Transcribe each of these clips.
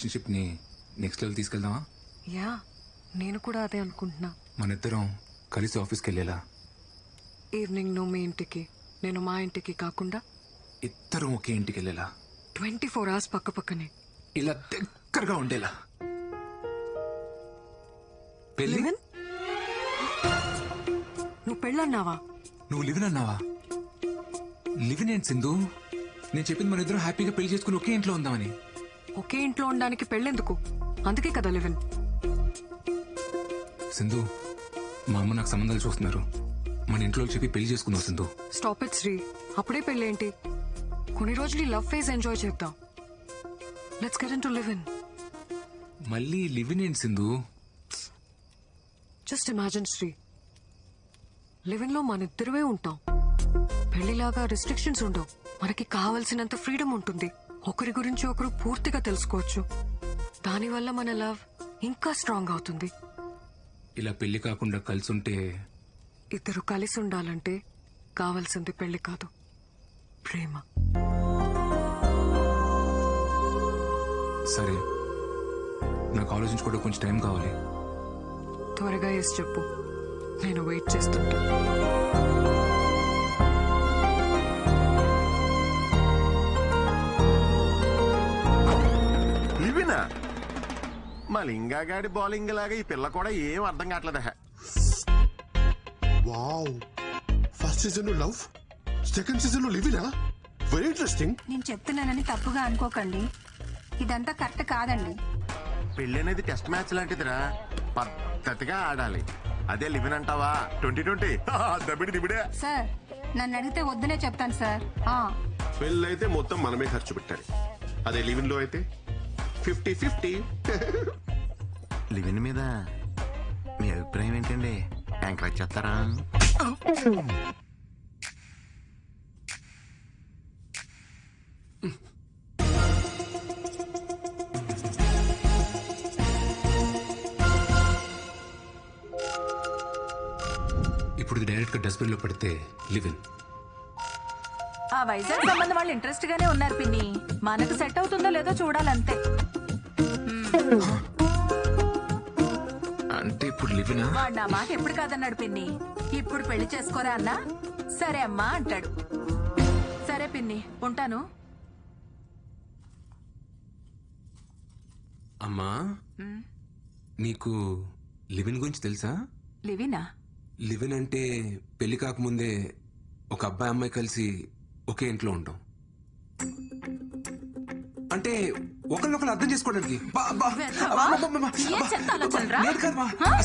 Relationship ని next level తీసుకెళ్దామా? Yeah, నేను కూడా అదే అనుకుంటున్నా. మన ఇద్దరం కలిసి ఆఫీస్కి వెళ్ళేలా. ఈవినింగ్ నువ్వు మీ ఇంటికి, నేను మా ఇంటికి కాకుండా ఇద్దరం ఒకే ఇంటికి వెళ్ళేలా. 24 hours పక్క పక్కనే ఇలా దగ్గరగా ఉండేలా. పెళ్ళి? లివిన్? నువ్వు పెళ్ళన్నావా? నువ్వు లివిన్ అన్నావా? లివిన్ ఏంటి సింధు? నేను చెప్పింది మన ఇద్దరం హ్యాపీగా పెళ్లి చేసుకుని ఒకే ఇంట్లో ఉందామని. ఒకే ఇంట్లో ఉండడానికి పెళ్ళెందుకు? అందుకే కదా లివిన్. సింధు, మా అమ్మ నాకు సంబంధాలు చూస్తున్నారు. మన ఇంట్లో చెప్పి పెళ్లి చేసుకున్నావు సింధు. Stop it Shri. అప్పుడే పెళ్ళేంటి? కొన్ని రోజులు ఈ లవ్ ఫేజ్ ఎంజాయ్ చేద్దాం. Let's get into live in. మళ్ళీ లివిన్ ఏంటి Sindhu? Just imagine Sri, live in లో మన ఇద్దరమే ఉంటాం. పెళ్లిలాగా రిస్ట్రిక్షన్స్ ఉండవు. మనకి కావలసినంత ఫ్రీడమ్ ఉంటుంది. ఒకరి గురించి ఒకరు పూర్తిగా తెలుసుకోవచ్చు. దానివల్ల మన లవ్ ఇంకా స్ట్రాంగ్ అవుతుంది. ఇలా పెళ్లి కాకుండా కలిసి ఉంటే? ఇద్దరు కలిసి ఉండాలంటే కావలసింది పెళ్లి కాదు, ప్రేమ. సరే, నాకు ఆలోచించుకోవడం కొంచెం టైం కావాలి. త్వరగా ఎస్ చెప్పు, నేను వెయిట్ చేస్తుంటా. లివినా? మా లింగాగాడి బౌలింగ్ లాగా ఈ పిల్ల కూడా ఏం అర్థం కావట్లేదు. వావ్, ఫస్ట్ సీజన్ లో లవ్, సెకండ్ సీజన్ లో లివినా? Very interesting. నేను చెప్తున్నానని తప్పుగా అనుకోకండి, ఇదంతా కరెక్ట్ కాదండి. పెళ్లి అనేది టెస్ట్ మ్యాచ్ లాంటిదిరా, పద్ధతిగా ఆడాలి. అదే లివిన్ అంటావా 2020 దబిడి దిబిడే. సార్, నన్ను అడిగితే వద్దనే చెప్తాను సార్. పెళ్ళైతే మొత్తం మనమే ఖర్చు పెట్టాలి. అదే లివిన్ లో అయితే 50-50. లివిన్ మీద మీ అభిప్రాయం ఏంటండి? ఎంకరేజ్ చేస్తారా? ఇప్పుడు డైరెక్ట్ గా డస్ట్బిన్ లో పడితే లివిన్. ఆ వైజాగ్ సంబంధం వాళ్ళు ఇంట్రెస్ట్ గానే ఉన్నారు పిన్ని. మనకు సెట్ అవుతుందో లేదో చూడాలంతే. అంటే ఇప్పుడు లివినా? వాడు నా మాట ఎప్పుడు కాదన్నాడు పిన్ని. ఇప్పుడు పెళ్లి చేసుకోరా అన్నా సరే అమ్మా అంటాడు. సరే పిన్ని, ఉంటాను. అమ్మా, నీకు లివిన్ గురించి తెలుసా? లివినా? లివిన్ అంటే పెళ్లి కాకముందే ఒక అబ్బాయి అమ్మాయి కలిసి ఒకే ఇంట్లో ఉంటాం. అంటే ఒకరినొకరు అర్థం చేసుకోవడానికి.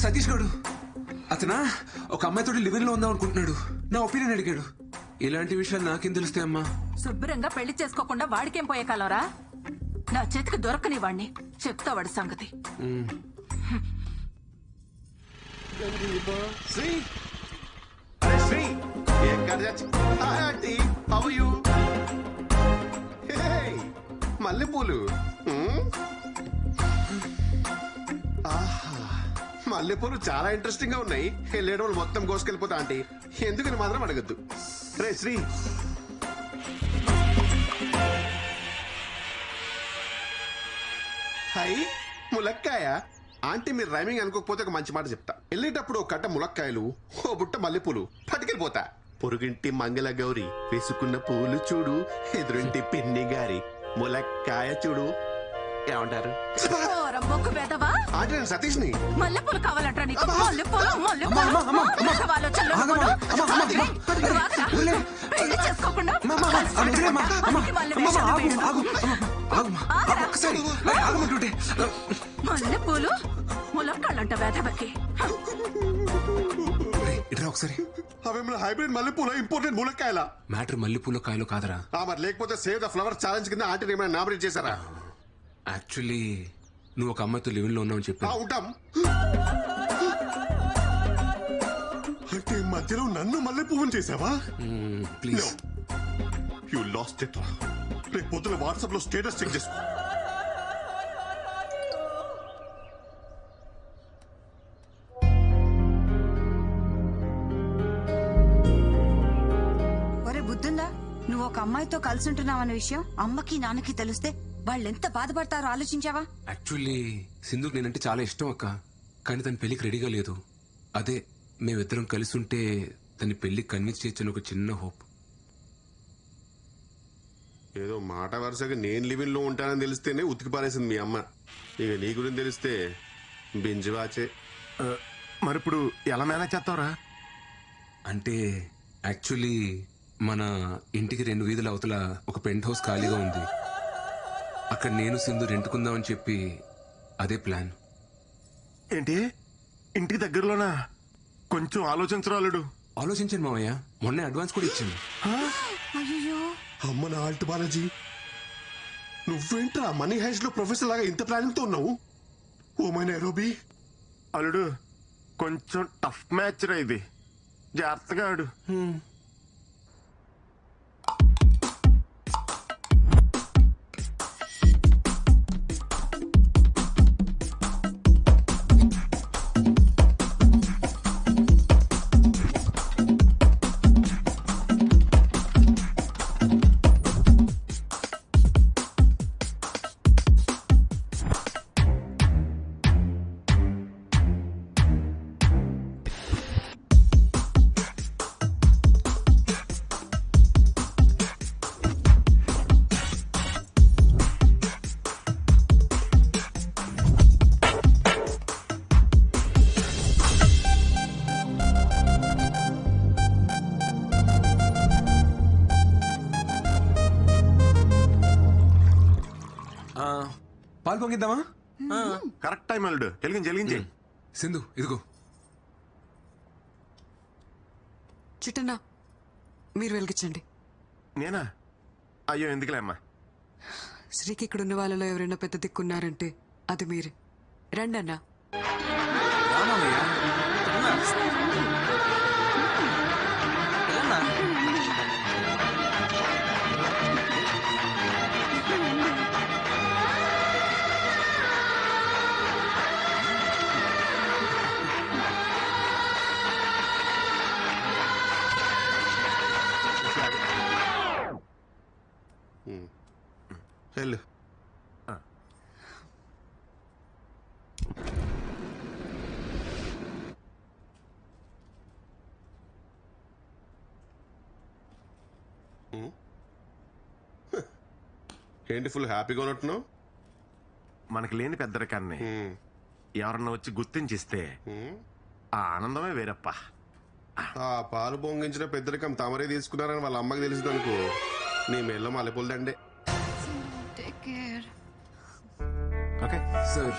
సతీష్ గడు అతనా ఒక అమ్మాయితో లివిన్ లో ఉందాం అనుకుంటున్నాడు. నా ఒపీనియన్ అడిగాడు. ఇలాంటి విషయాలు నాకేం తెలుస్తాయి అమ్మా? శుభ్రంగా పెళ్లి చేసుకోకుండా వాడికేం పోయే కాలరా? నా చేతికి దొరకని వాడిని చెప్తా వాడి సంగతి. శ్రీ, అరే శ్రీ, ఏం కార్యాచి? Hi aunty, how are you? Hey, మల్లెపూలు. ఆహా, మల్లెపూలు చాలా ఇంట్రెస్టింగ్ గా ఉన్నాయి. వెళ్ళేడు వాళ్ళు మొత్తం కోసుకెళ్ళిపోతా ఆంటీ. ఎందుకని మాత్రం అడగద్దు. రే శ్రీ, హై ములక్కాయ. ఆంటీ మీరు రైమింగ్ అనుకోకపోతే ఒక మంచి మాట చెప్తా. వెళ్ళేటప్పుడు ఒక కట్ట ములక్కాయలు, ఓ బుట్ట మల్లెపూలు పట్టుకెళ్ళిపోతా. పొరుగింటి మంగళ గౌరి వేసుకున్న పూలు చూడు, ఎదురింటి పిన్ని గారి ములక్కాయ చూడు. ఏమంటారు? ఆంటీ నేను సతీష్ ని. మల్లెపూలు కావాలంటారా నీకు? పెళ్లి చేసుకోకుండా మల్లెపూలు ములక్కాళ్ళంట వేదవకి. ఒకసారి అవేమన్నా హైబ్రిడ్ మల్లెపూల, ఇంపోర్టెడ్ ములక్కాయల? మ్యాటర్ మల్లెపూల కాయలు కాదరా. మరి లేకపోతే సేవ్ ద ఫ్లవర్ ఛాలెంజ్ కింద ఆంటీని ఏమైనా నామినేట్ చేశారా? యాక్చువల్లీ నువ్వు ఒక అమ్మాయితో లివిన్ లో ఉన్నావు చెప్పి ఉంటాం. అంటే మధ్యలో నన్ను మల్లె పువ్వుని చేసావా? ప్లీజ్. You lost it. రేపు పొద్దున వాట్సాప్ లో స్టేటస్ చెక్ చేసుకో. ఒరే బుద్ధుందా, నువ్వు ఒక అమ్మాయితో కలిసి ఉంటున్నావన్న విషయం అమ్మకి నాన్నకి తెలిస్తే వాళ్ళెంత బాధపడతారో ఆలోచించావా? యాక్చువల్లీ సింధుకు నేనంటే చాలా ఇష్టం అక్క, కానీ తన పెళ్లికి రెడీగా లేదు. అదే మేమిద్దరం కలిసి ఉంటే తన పెళ్లి కన్విన్స్ చేయొచ్చని ఒక చిన్న హోప్. ఏదో మాట వరుసగా నేను లివింగ్ లో ఉంటానని తెలిస్తేనే ఉతికి పారేసింది మీ అమ్మ. ఇక నీ గురించి తెలిస్తే బింజువాచే. మరిప్పుడు ఎలా మేనేజ్ చేస్తావురా? అంటే యాక్చువల్లీ మన ఇంటికి 2 వీధుల అవతల ఒక పెంట్ హౌస్ ఖాళీగా ఉంది. అక్కడ నేను సింధు రెంటుకుందామని చెప్పి అదే ప్లాన్. ఏంటి ఇంటికి దగ్గరలోనా? కొంచెం ఆలోచించరాలుడు. ఆలోచించాను మావయ్య, మొన్నే అడ్వాన్స్ కూడా ఇచ్చాను. అమ్మ నా ఆల్ట్ బాలాజీ, నువ్వేంట్రా మనీ హైస్ట్ లో ప్రొఫెసర్ లాగా ఇంత ప్లానింగ్ తో ఉన్నావు? Oh my Nairobi. అల్లుడు కొంచెం టఫ్ మ్యాచ్ రా ఇది, జాగ్రత్తగా ఆడు. పాలు పొంగిద్దామా? కరెక్ట్ టైం అల్లుడు, వెలిగించి. సింధు ఇదిగో. చిట్టన్నా మీరు వెలిగించండి. నేనా? అయ్యో ఎందుకులే అమ్మా. శ్రీకి ఇక్కడ ఉన్న వాళ్ళలో ఎవరైనా పెద్ద దిక్కున్నారంటే అది మీరే. రండి అన్నా. వెళ్ళు. ఏంటి ఫుల్ హ్యాపీగా ఉన్నట్టున్నావు? మనకి లేని పెద్దరికాన్ని ఎవరన్నా వచ్చి గుర్తించిస్తే ఆ ఆనందమే వేరప్ప. ఆ పాలు పొంగించిన పెద్దరికం తమరే తీసుకున్నారని వాళ్ళ అమ్మకి తెలిసింది అనుకో, నీ మెల్ల మల్లెపూలదండే. ఓకే సార్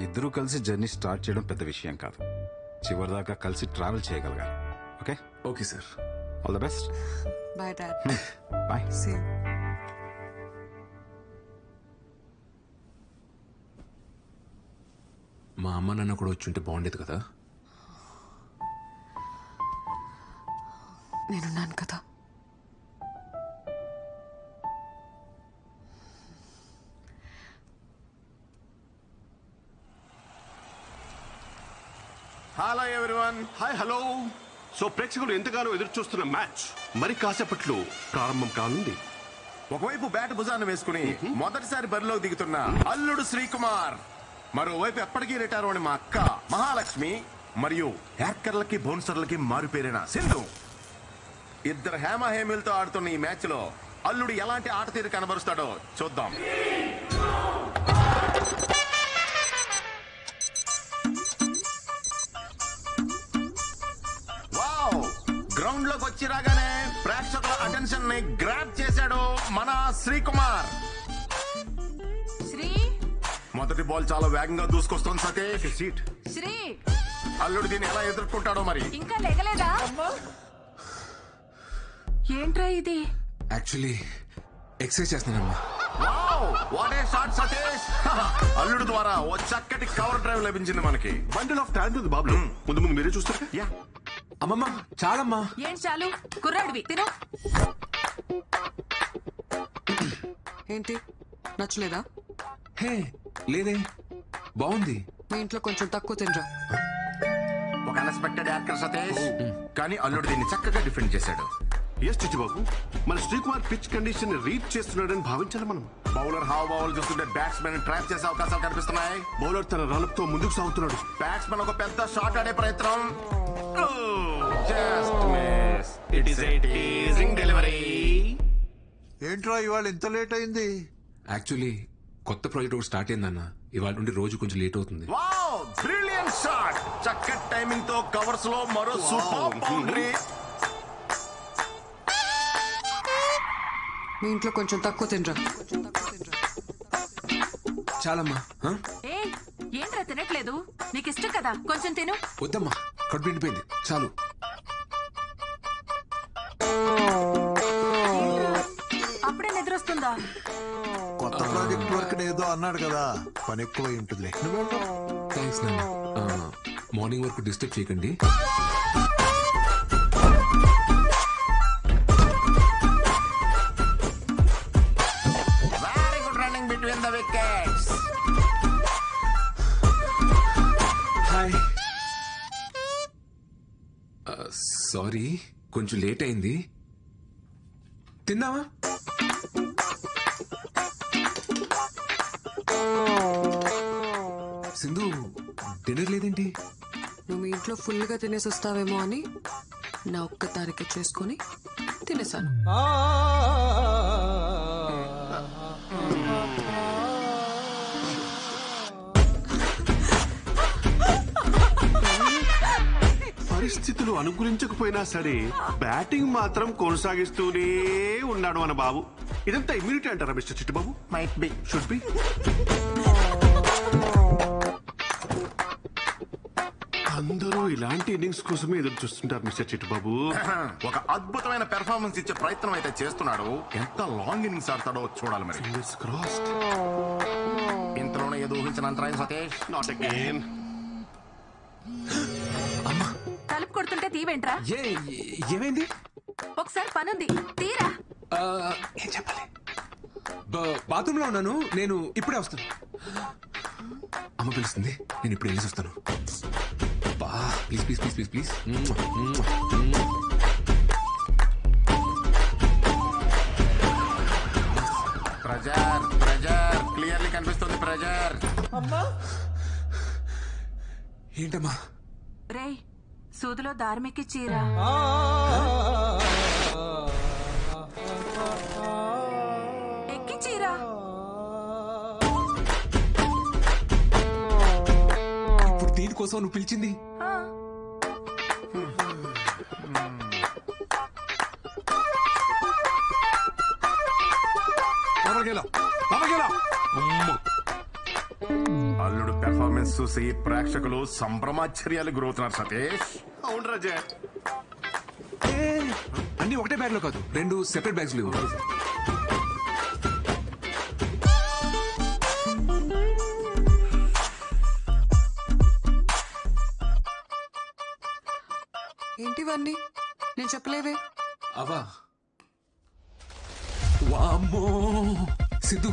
ఇద్దరూ కలిసి జర్నీ స్టార్ట్ చేయడం పెద్ద విషయం కాదు, చివరిదాకా కలిసి ట్రావెల్ చేయగలగాలి. Okay okay sir, all the best. Bye dad. Bye. See. మా అమ్మ నాన్న కూడా వచ్చి ఉంటే బాగుండేది కదా. నేనున్నాను కదా. Hello everyone. Hi hello. So ప్రేక్షకులు ఎంతగానో ఎదురు చూస్తున్న మ్యాచ్ మరి కాసేపట్లో ప్రారంభం కానుంది. ఒకవైపు బ్యాట్ భుజాన్ని వేసుకుని మొదటిసారి బరిలోకి దిగుతున్న అల్లుడు శ్రీకుమార్, మరోవైపు ఎప్పటికీ రిటైర్ అని మా అక్క మహాలక్ష్మి, మరియు హ్యాకర్లకి బౌన్సర్లకి మారుపేరిన సింధు. ఇద్దరు హేమహేమిలతో ఆడుతున్న ఈ మ్యాచ్ లో అల్లుడు ఎలాంటి ఆట తీరు కనబరుస్తాడో చూద్దాం. వావ్, గ్రౌండ్ లోకి వచ్చి రాగానే ప్రేక్షకుల అటెన్షన్ ని గ్రాబ్ చేశాడు మన శ్రీకుమార్. శ్రీ మొదటి బాల్ చాలా వేగంగా దూసుకొస్తుంది సతీష్. సీట్ శ్రీ అల్లుడు దీన్ని ఎలా ఎదుర్కొంటాడో మరి. ఇంకా లేగలేదా? ఏంట్రా ఇది? యాక్చువల్లీ ఎక్సర్సైజ్ చేస్తున్నానమ్మా. Wow, what a shot Satish. అల్లుడు ద్వారా ఓ చక్కటి కవర్ డ్రైవ్ లభించింది మనకి. బండిల్ ఆఫ్ టాలెంట్ ఉంది బాబు. ముందు ముందు మీరే చూస్తారు. యా, అమ్మమ్మ చాలమ్మా. ఏం చాలు, కుర్రాడివి తిను. ఏంటి నచ్చలేదా? హే లేదే, బాగుంది. మీ ఇంట్లో కొంచెం తక్కువ తినరా. ఒక అన్ఎక్స్పెక్టెడ్ యాక్టర్ సతీష్, కానీ అల్లుడు దీన్ని చక్కగా డిఫెండ్ చేశాడు. ఎస్ చిట్టిబాబు, మన శ్రీకుమార్ పిచ్ కండిషన్ రీడ్ చేస్తున్నాడని భావించాలి మనం. బౌలర్ హావభావాలు చూస్తుంటే బ్యాట్స్మెన్ ట్రాప్ చేసే అవకాశాలు కనిపిస్తున్నాయి. బౌలర్ తన రన్అప్ తో ముందుకు సాగుతున్నాడు. బ్యాట్స్మెన్ ఒక పెద్ద షాట్ ఆడే ప్రయత్నం. Just miss. It is a teasing delivery. ఏంట్రా ఇవాళ ఇంత లేట్ అయింది? యాక్చువల్లీ కొత్త ప్రాజెక్ట్ ఒకటి స్టార్ట్ అయిందన్న, ఇవాళ నుండి రోజు కొంచెం లేట్ అవుతుంది. Wow, brilliant shot. చక్కటి టైమింగ్ తో కవర్స్ లో మరో సూపర్ బౌండరీ. మీ ఇంట్లో కొంచెం తక్కువ తినరా. చాలమ్మా. ఏ ఏంట్రా తినట్లేదు? నీకు ఇష్టం కదా, కొంచెం తిను. వద్దమ్మా, కడుపు నిండిపోయింది, చాలు. అప్పుడే నిద్రొస్తుందా? కొత్త ప్రాజెక్ట్ వర్క్ ఏదో అన్నాడు కదా, పని ఎక్కువ ఉంటుందిలే. థ్యాంక్స్ నాన్న. మార్నింగ్ వరకు డిస్టర్బ్ చేయకండి. Very good running between the wickets. Hi. Sorry, కొంచెం లేట్ అయింది. తిన్నావా? సింధు, డిన్నర్ లేదేంటి? నువ్వు మీ ఇంట్లో ఫుల్గా తినేసి వస్తావేమో అని నా ఒక్క తారీఖు చేసుకొని తినేసాను. పరిస్థితులు అనుకూలించకపోయినా సరే బ్యాటింగ్ మాత్రం కొనసాగిస్తూనే ఉన్నాడు మన బాబు. ఇదంతా ఇమ్యూనిటీ అంటారా mister Chittubabu? Might be. Should be. అందరూ ఇలాంటి ఇన్నింగ్స్ కోసమే ఎదురు చూస్తుంటారు మిస్టర్ చిట్టుబాబు. ఒక అద్భుతమైన పెర్ఫార్మెన్స్ ఇచ్చే ప్రయత్నం అయితే చేస్తున్నాడు. ఎంత లాంగ్ ఇన్నింగ్స్ ఆడతాడో చూడాలి మరి. Fingers crossed. ఇంతలోనే ఏదో ఊహించిన అంతరాయం సతీష్. Not again. తలుపు కొడుతుంటే తీవేంట్రా? ఏమైంది? ఒకసారి పనుంది, తీరా. ఏం చెప్పాలి? బాత్రూమ్ లో ఉన్నాను, నేను ఇప్పుడే వస్తాను. అమ్మ పిలుస్తుంది, నేను ఇప్పుడు వెళ్ళేసి వస్తాను. Please please please please please. Pressure clearly కనిపిస్తుంది. ప్రెజర్. ఏంటమ్మా? రేయ్, సూదిలో దార్మికి చీరా. ఎక్కి చీరా. ఇప్పుడు దీనికోసం నువ్వు పిలిచింది? ఆ. అల్లుడు పెర్ఫార్మెన్స్ చూసి ప్రేక్షకులు సంభ్రమాశ్చర్యాలు గురవుతున్నారు సతీష్. అవును రాజా. అన్ని ఒకటే బ్యాగ్ లో కాదు, 2 సెపరేట్ బ్యాగ్స్ లేవు. ఏంటివన్నీ? నేను చెప్పలేవే. అవా, వామ్మో సిద్ధు.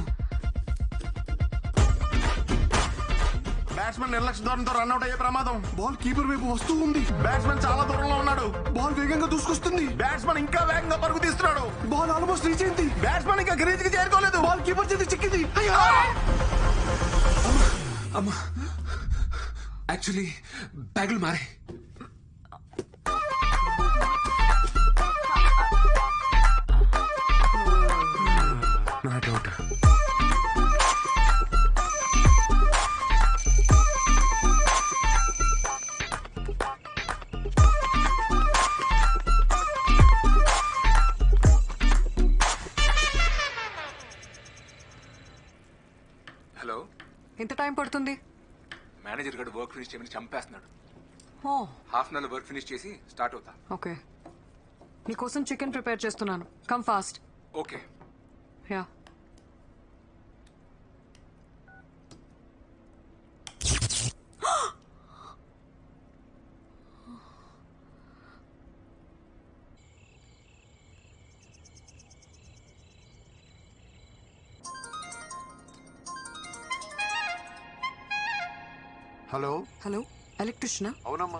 బ్యాట్స్మెన్ నిర్లక్ష్య ధోరణితో రన్అట్ అయ్యే ప్రమాదం. బాల్ కీపర్ వైపు వస్తూ ఉంది. బ్యాట్స్మెన్ చాలా దూరంలో ఉన్నాడు. బాల్ వేగంగా దూసుకొస్తుంది. బ్యాట్స్మెన్ ఇంకా వేగంగా పరుగు తీస్తున్నాడు. బాల్ ఆల్మోస్ట్ రీచ్ అయింది. బ్యాట్స్మెన్ ఇంకా గ్రీజ్ కి చేరుకోలేదు. బాల్ కీపర్ చేతి చిక్కింది. అమ్మా, యాక్చువల్లీ బ్యాగులు మారే. నా డౌట్. హలో, ఎంత టైం పడుతుంది? మేనేజర్ గడు వర్క్ ఫినిష్ చేయమని చంపేస్తున్నాడు. ఓ, half an hour work finish చేసి స్టార్ట్ అవుతా. ఓకే. నీకోసం చికెన్ ప్రిపేర్ చేస్తున్నాను. Come fast. Okay. Yeah. Hello. Hello, ఎలక్ట్రిషియనా? అవునమ్మా.